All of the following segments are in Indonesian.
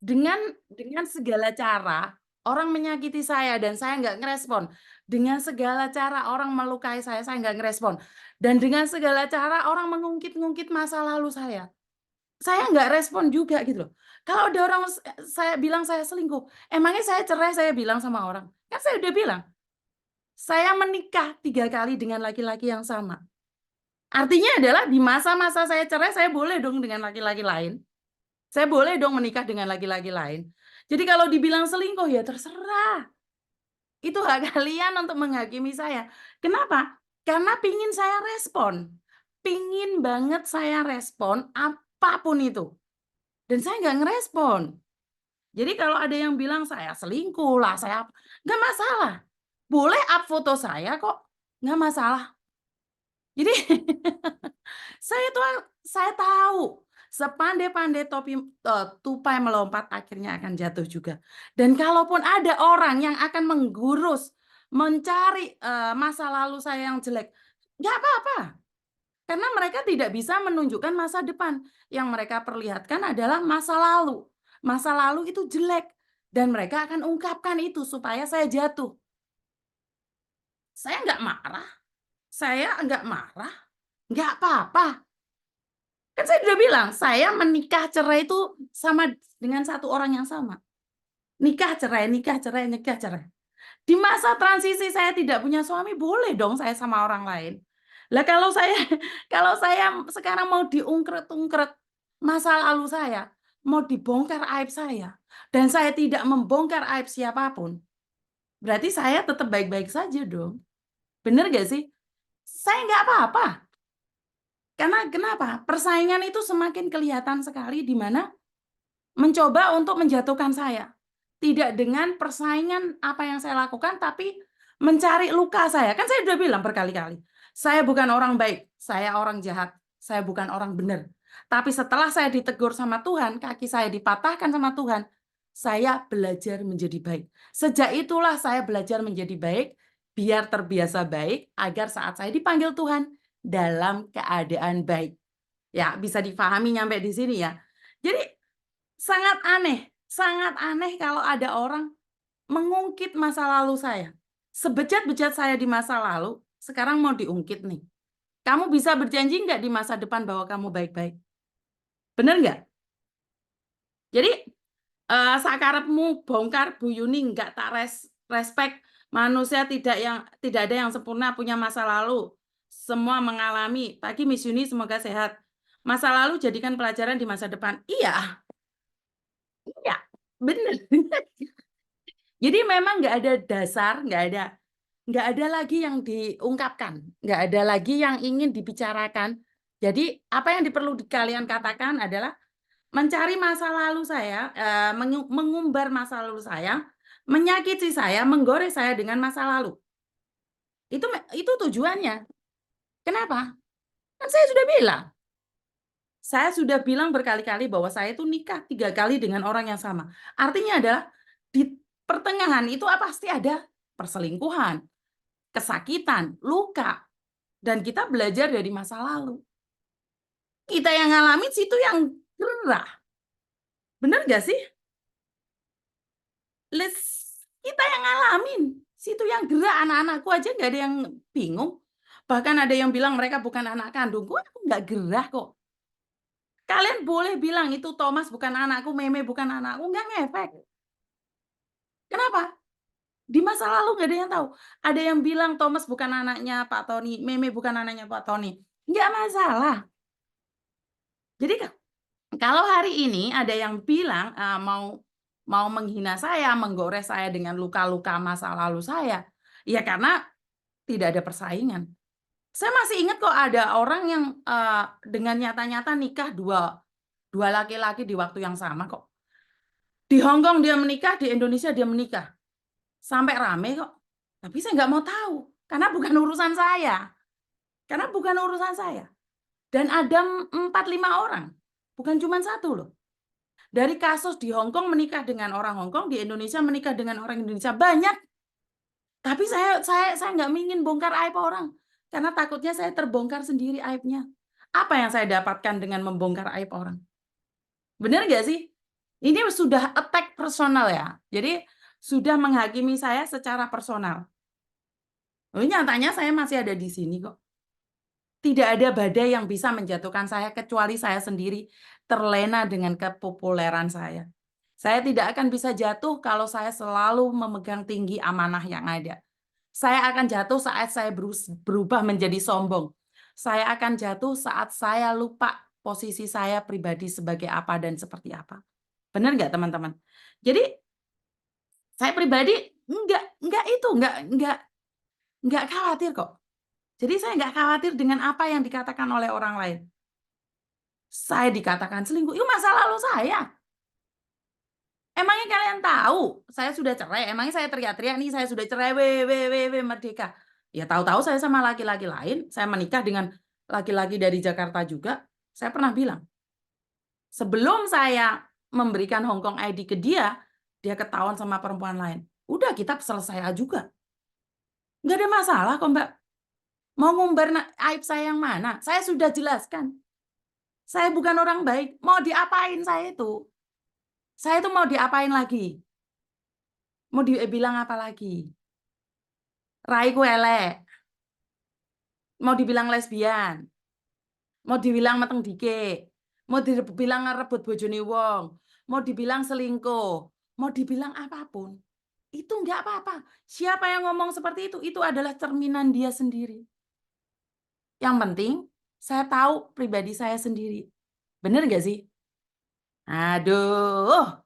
Dengan segala cara, orang menyakiti saya dan saya nggak ngerespon. Dengan segala cara orang melukai saya nggak ngerespon. Dan dengan segala cara orang mengungkit-ngungkit masa lalu saya nggak respon juga gitu loh. Kalau ada orang saya bilang saya selingkuh, emangnya saya cerai saya bilang sama orang? Kan saya udah bilang, saya menikah 3 kali dengan laki-laki yang sama. Artinya adalah di masa-masa saya cerai, saya boleh dong dengan laki-laki lain. Saya boleh dong menikah dengan laki-laki lain. Jadi kalau dibilang selingkuh, ya terserah. Itu hak kalian untuk menghakimi saya. Kenapa? Karena pingin saya respon. Pingin banget saya respon apapun itu. Dan saya nggak ngerespon. Jadi kalau ada yang bilang saya selingkuh lah, saya nggak masalah. Boleh up foto saya kok, nggak masalah. Jadi saya tahu sepandai-pandai tupai melompat akhirnya akan jatuh juga. Dan kalaupun ada orang yang akan menggurus, mencari, masa lalu saya yang jelek, nggak apa-apa. Karena mereka tidak bisa menunjukkan masa depan. Yang mereka perlihatkan adalah masa lalu. Masa lalu itu jelek dan mereka akan ungkapkan itu supaya saya jatuh. Saya nggak marah, nggak apa-apa. Kan saya udah bilang, saya menikah cerai itu sama dengan satu orang yang sama. Nikah cerai, nikah cerai, nikah cerai. Di masa transisi saya tidak punya suami, boleh dong saya sama orang lain. Lah kalau saya kalau saya sekarang mau diungkret-ungkret masa lalu saya, mau dibongkar aib saya, dan saya tidak membongkar aib siapapun, berarti saya tetap baik-baik saja dong. Bener nggak sih? Saya nggak apa-apa. Karena kenapa? Persaingan itu semakin kelihatan sekali di mana mencoba untuk menjatuhkan saya. Tidak dengan persaingan apa yang saya lakukan, tapi mencari luka saya. Kan saya sudah bilang berkali-kali, saya bukan orang baik, saya orang jahat, saya bukan orang benar. Tapi setelah saya ditegur sama Tuhan, kaki saya dipatahkan sama Tuhan, saya belajar menjadi baik. Sejak itulah saya belajar menjadi baik, biar terbiasa baik, agar saat saya dipanggil Tuhan, dalam keadaan baik. Ya, bisa difahami nyampe di sini ya. Jadi sangat aneh kalau ada orang mengungkit masa lalu saya. Sebejat-bejat saya di masa lalu, sekarang mau diungkit nih. Kamu bisa berjanji nggak di masa depan bahwa kamu baik-baik? Bener nggak? Jadi, sakarepmu bongkar buyuni nggak tak respect. Manusia tidak ada yang sempurna, punya masa lalu. Semua mengalami. Pagi Miss Yuni semoga sehat. Masa lalu jadikan pelajaran di masa depan. Iya, iya, bener. Jadi memang nggak ada dasar, nggak ada lagi yang diungkapkan, nggak ada lagi yang ingin dibicarakan. Jadi apa yang perlu kalian katakan adalah mencari masa lalu saya, mengumbar masa lalu saya, menyakiti saya, menggores saya dengan masa lalu. Itu tujuannya. Kenapa? Kan saya sudah bilang berkali-kali bahwa saya itu nikah 3 kali dengan orang yang sama. Artinya adalah di pertengahan itu pasti ada perselingkuhan, kesakitan, luka, dan kita belajar dari masa lalu. Kita yang ngalamin situ yang gerah, bener nggak sih? Les kita yang ngalamin, situ yang gerah, anak-anakku aja nggak ada yang bingung. Bahkan ada yang bilang mereka bukan anak kandungku, aku nggak gerah kok. Kalian boleh bilang itu Thomas bukan anakku, Meme bukan anakku, nggak ngefek. Kenapa? Di masa lalu nggak ada yang tahu. Ada yang bilang Thomas bukan anaknya Pak Tony, Meme bukan anaknya Pak Tony. Nggak masalah. Jadi kalau hari ini ada yang bilang, mau mau menghina saya, menggores saya dengan luka-luka masa lalu saya, ya karena tidak ada persaingan. Saya masih ingat kok ada orang yang, dengan nyata-nyata nikah dua dua laki-laki di waktu yang sama kok. Di Hong Kong dia menikah, di Indonesia dia menikah. Sampai rame kok. Tapi saya nggak mau tahu, karena bukan urusan saya. Karena bukan urusan saya. Dan ada 4, 5 orang, bukan cuma satu loh. Dari kasus di Hong Kong menikah dengan orang Hong Kong, di Indonesia menikah dengan orang Indonesia, banyak. Tapi saya nggak ingin bongkar aib orang, karena takutnya saya terbongkar sendiri aibnya. Apa yang saya dapatkan dengan membongkar aib orang? Benar nggak sih? Ini sudah attack personal ya. Jadi sudah menghakimi saya secara personal. Nyatanya saya masih ada di sini kok. Tidak ada badai yang bisa menjatuhkan saya kecuali saya sendiri terlena dengan kepopuleran saya. Saya tidak akan bisa jatuh kalau saya selalu memegang tinggi amanah yang ada. Saya akan jatuh saat saya berubah menjadi sombong. Saya akan jatuh saat saya lupa posisi saya pribadi sebagai apa dan seperti apa. Benar nggak teman-teman? Jadi saya pribadi nggak khawatir kok. Jadi saya nggak khawatir dengan apa yang dikatakan oleh orang lain. Saya dikatakan selingkuh, itu masa lalu saya. Emangnya kalian tahu saya sudah cerai? Emangnya saya teriak-teriak nih saya sudah cerai, merdeka. Ya tahu-tahu saya sama laki-laki lain, saya menikah dengan laki-laki dari Jakarta juga. Saya pernah bilang, sebelum saya memberikan Hong Kong ID ke dia ketahuan sama perempuan lain. Udah kita selesai juga. Nggak ada masalah kok Mbak. Mau ngumbar aib saya yang mana? Saya sudah jelaskan. Saya bukan orang baik. Mau diapain saya itu? Saya itu mau diapain lagi? Mau dibilang apa lagi? Raiku elek. Mau dibilang lesbian. Mau dibilang meteng dike. Mau dibilang ngerebut bojone wong. Mau dibilang selingkuh. Mau dibilang apapun. Itu nggak apa-apa. Siapa yang ngomong seperti itu adalah cerminan dia sendiri. Yang penting, saya tahu pribadi saya sendiri. Bener nggak sih? Aduh,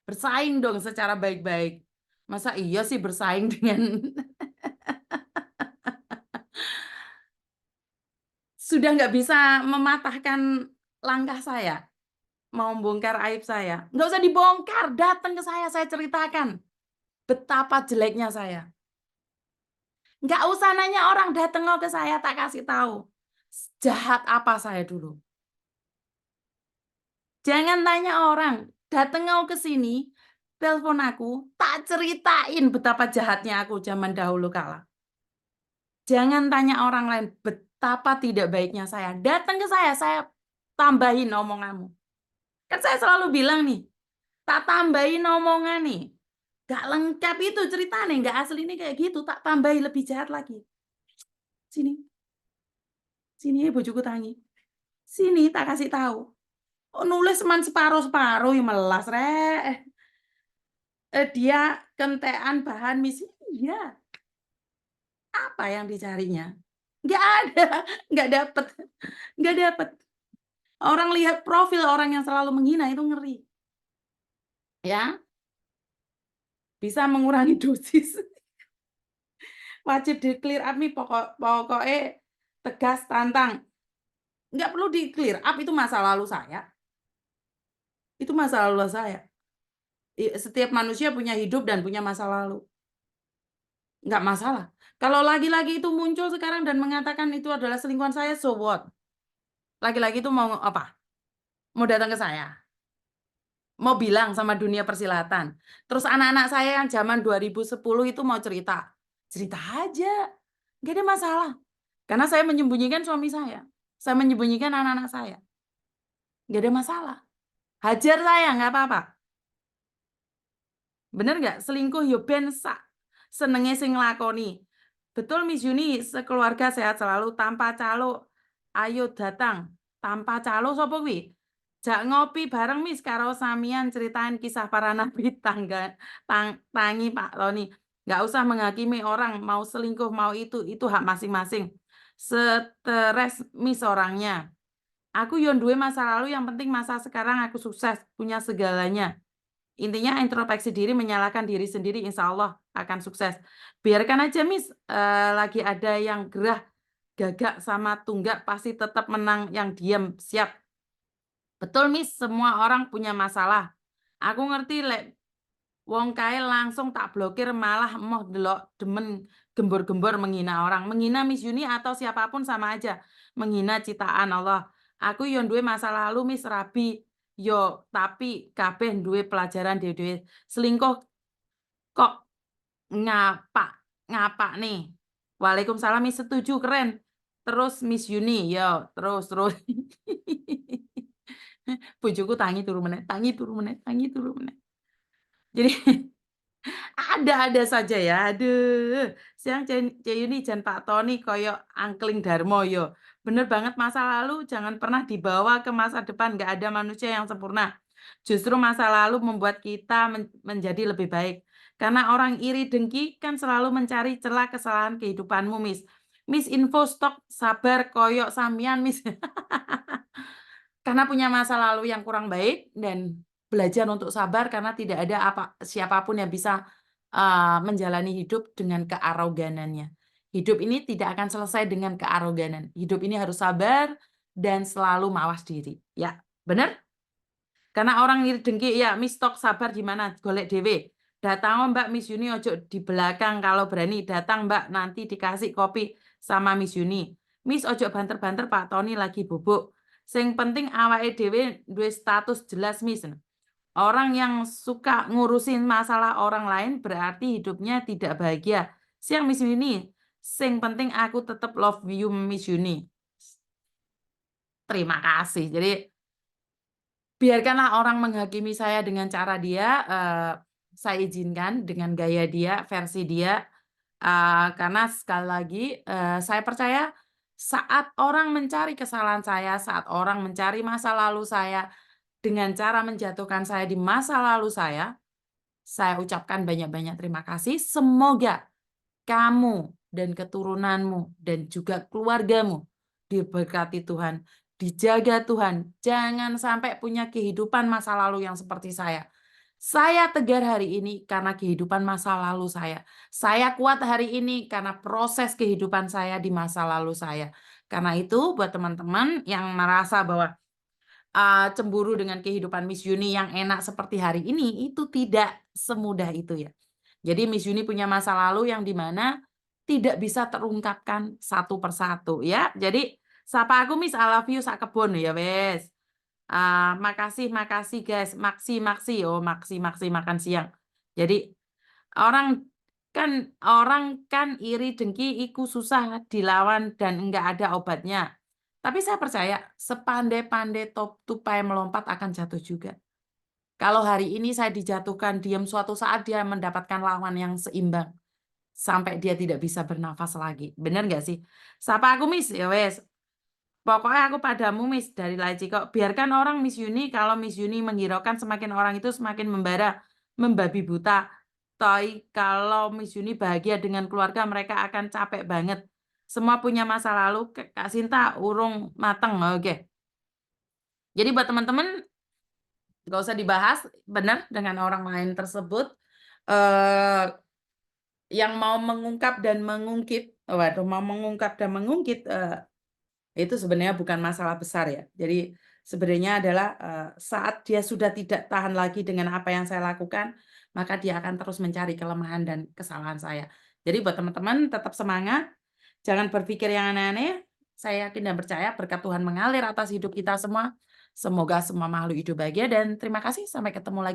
bersaing dong secara baik-baik. Masa iya sih bersaing dengan sudah nggak bisa mematahkan langkah saya, mau bongkar aib saya. Nggak usah dibongkar, datang ke saya ceritakan betapa jeleknya saya. Nggak usah nanya orang, datang ke saya, tak kasih tahu. Jahat apa saya dulu. Jangan tanya orang, datang ke sini, telepon aku, tak ceritain betapa jahatnya aku zaman dahulu kala. Jangan tanya orang lain betapa tidak baiknya saya. Datang ke saya tambahin omonganmu. Kan saya selalu bilang nih, tak tambahin omongan nih. Gak lengkap itu ceritanya, gak asli ini kayak gitu, tak tambahin lebih jahat lagi. Sini, sini bojoku tangi. Sini tak kasih tahu. Oh, nulis seman separuh-separuh yang melas rek. Dia kentean bahan misi. Iya. Apa yang dicarinya? Nggak ada, nggak dapet, nggak dapet. Orang lihat profil orang yang selalu menghina itu ngeri. Ya, bisa mengurangi dosis. Wajib di clear up nih pokoknya tegas tantang. Nggak perlu di clear up, itu masa lalu saya. Itu masa lalu saya. Setiap manusia punya hidup dan punya masa lalu. Nggak masalah. Kalau lagi-lagi itu muncul sekarang dan mengatakan itu adalah selingkuhan saya, so what? Lagi-lagi itu mau apa? Mau datang ke saya? Mau bilang sama dunia persilatan. Terus anak-anak saya yang zaman 2010 itu mau cerita. Cerita aja. Nggak ada masalah. Karena saya menyembunyikan suami saya. Saya menyembunyikan anak-anak saya. Nggak ada masalah. Hajar saya, nggak apa-apa. Bener nggak? Selingkuh yo ben senenge sing nglakoni. Betul Miss Yuni, sekeluarga sehat selalu tanpa calo. Ayo datang. Tanpa calo sapa kuwi? Jak ngopi bareng Miss karo samian ceritain kisah para nabi tangi Pak Tony. Nggak usah menghakimi orang mau selingkuh mau itu hak masing-masing. Stres Miss orangnya. Aku yo duwe masa lalu, yang penting masa sekarang aku sukses, punya segalanya. Intinya introspeksi diri, menyalahkan diri sendiri, insya Allah akan sukses. Biarkan aja Miss, lagi ada yang gerah, gagak sama tunggak pasti tetap menang yang diam, siap. Betul Miss, semua orang punya masalah. Aku ngerti lek wong kae langsung tak blokir, malah emoh delok demen gembor-gembor menghina orang. Menghina Miss Yuni atau siapapun sama aja. Menghina ciptaan Allah. Aku yo duwe masa lalu Miss Rabi. Yo, tapi kabeh duwe pelajaran dhewe-dhewe. Selingkuh kok ngapa nih. Waalaikumsalam Miss, setuju, keren. Terus Miss Yuni, yo terus. Bojoku tangi turu meneh, tangi turu meneh. Jadi ada saja ya, aduh, siang Ceyuni jan Pak Toni koyo angkling darmo yo. Bener banget masa lalu jangan pernah dibawa ke masa depan, nggak ada manusia yang sempurna. Justru masa lalu membuat kita menjadi lebih baik. Karena orang iri dengki kan selalu mencari celah kesalahan kehidupanmu, Miss. Miss info stok sabar koyo sampean, Miss. Karena punya masa lalu yang kurang baik dan belajar untuk sabar karena tidak ada siapapun yang bisa menjalani hidup dengan kearoganannya. Hidup ini tidak akan selesai dengan kearoganan. Hidup ini harus sabar dan selalu mawas diri. Ya, benar? Karena orang iri dengki, ya Miss Tok sabar gimana? Golek dewe. Datang Mbak Miss Yuni ojo di belakang kalau berani. Datang Mbak nanti dikasih kopi sama Miss Yuni. Miss ojo banter-banter Pak Tony lagi bubuk. Sing penting awake dhewe duwe status jelas Miss. Orang yang suka ngurusin masalah orang lain berarti hidupnya tidak bahagia. Siang Miss Yuni. Sing penting aku tetap love you Miss Yuni. Terima kasih. Jadi biarkanlah orang menghakimi saya dengan cara dia, saya izinkan dengan gaya dia, versi dia, karena sekali lagi, saya percaya saat orang mencari kesalahan saya, saat orang mencari masa lalu saya, dengan cara menjatuhkan saya di masa lalu saya ucapkan banyak-banyak terima kasih. Semoga kamu dan keturunanmu dan juga keluargamu diberkati Tuhan, dijaga Tuhan. Jangan sampai punya kehidupan masa lalu yang seperti saya. Saya tegar hari ini karena kehidupan masa lalu saya. Saya kuat hari ini karena proses kehidupan saya di masa lalu saya. Karena itu buat teman-teman yang merasa bahwa cemburu dengan kehidupan Miss Yuni yang enak seperti hari ini, itu tidak semudah itu ya. Jadi Miss Yuni punya masa lalu yang dimana tidak bisa terungkapkan satu persatu ya. Jadi sapa aku Miss I love you sak kebon ya wes. Makasih makasih guys. Maksi maksi oh maksi maksi makan siang. Jadi orang orang kan iri dengki iku susah dilawan dan enggak ada obatnya. Tapi saya percaya sepandai-pandai tupai melompat akan jatuh juga. Kalau hari ini saya dijatuhkan diam, suatu saat dia mendapatkan lawan yang seimbang sampai dia tidak bisa bernafas lagi. Bener nggak sih? Sapa aku Miss ya wes. Pokoknya aku padamu Miss dari Laci kok. Biarkan orang Miss Yuni, kalau Miss Yuni menghiraukan semakin orang itu semakin membara, membabi buta. Toi kalau Miss Yuni bahagia dengan keluarga mereka akan capek banget. Semua punya masa lalu. Kak Sinta urung mateng. Oke. Jadi buat teman-teman nggak usah dibahas benar dengan orang lain tersebut. Eh, yang mau mengungkap dan mengungkit, waduh mau mengungkap dan mengungkit itu sebenarnya bukan masalah besar ya. Jadi sebenarnya adalah saat dia sudah tidak tahan lagi dengan apa yang saya lakukan, maka dia akan terus mencari kelemahan dan kesalahan saya. Jadi buat teman-teman tetap semangat, jangan berpikir yang aneh-aneh. Saya yakin dan percaya berkat Tuhan mengalir atas hidup kita semua. Semoga semua makhluk hidup bahagia dan terima kasih sampai ketemu lagi.